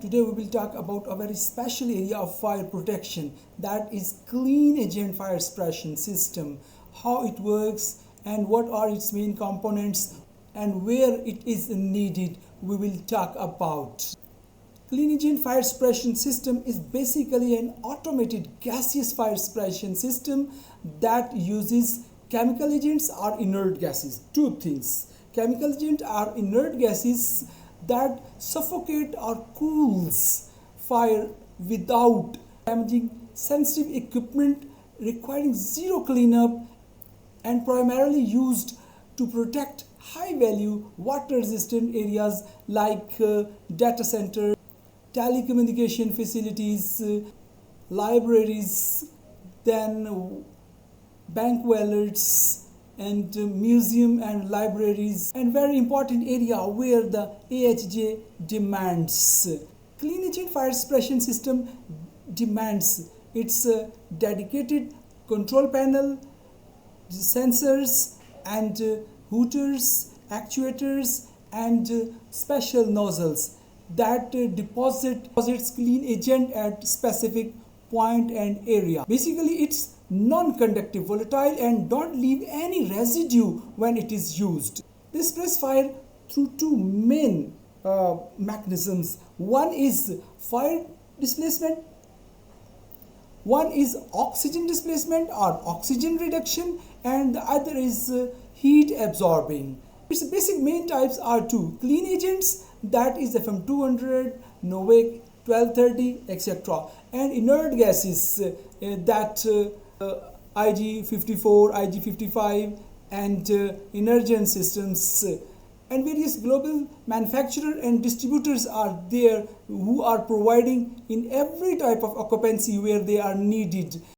Today we will talk about a very special area of fire protection, that is clean agent fire suppression system, how it works and what are its main components and where it is needed we will talk about. Clean agent fire suppression system is basically an automated gaseous fire suppression system that uses chemical agents or inert gases. Two things. Chemical agents are inert gases that suffocate or cools fire without damaging sensitive equipment, requiring zero cleanup, and primarily used to protect high value water resistant areas like data centers, telecommunication facilities, libraries, then bank vaults, and museum and libraries, and very important area where the AHJ demands. Clean agent fire suppression system demands its dedicated control panel, sensors and hooters, actuators and special nozzles that deposits clean agent at specific point and area. Basically it's non-conductive, volatile and don't leave any residue when it is used. They suppress fire through two main mechanisms. One is fire displacement, one is oxygen displacement or oxygen reduction, and the other is heat absorbing. Its basic main types are two: clean agents, that is FM-200, NOVEC-1230, etc., and inert gases that IG-54, IG-55 and Inergen systems, and various global manufacturers and distributors are there who are providing in every type of occupancy where they are needed.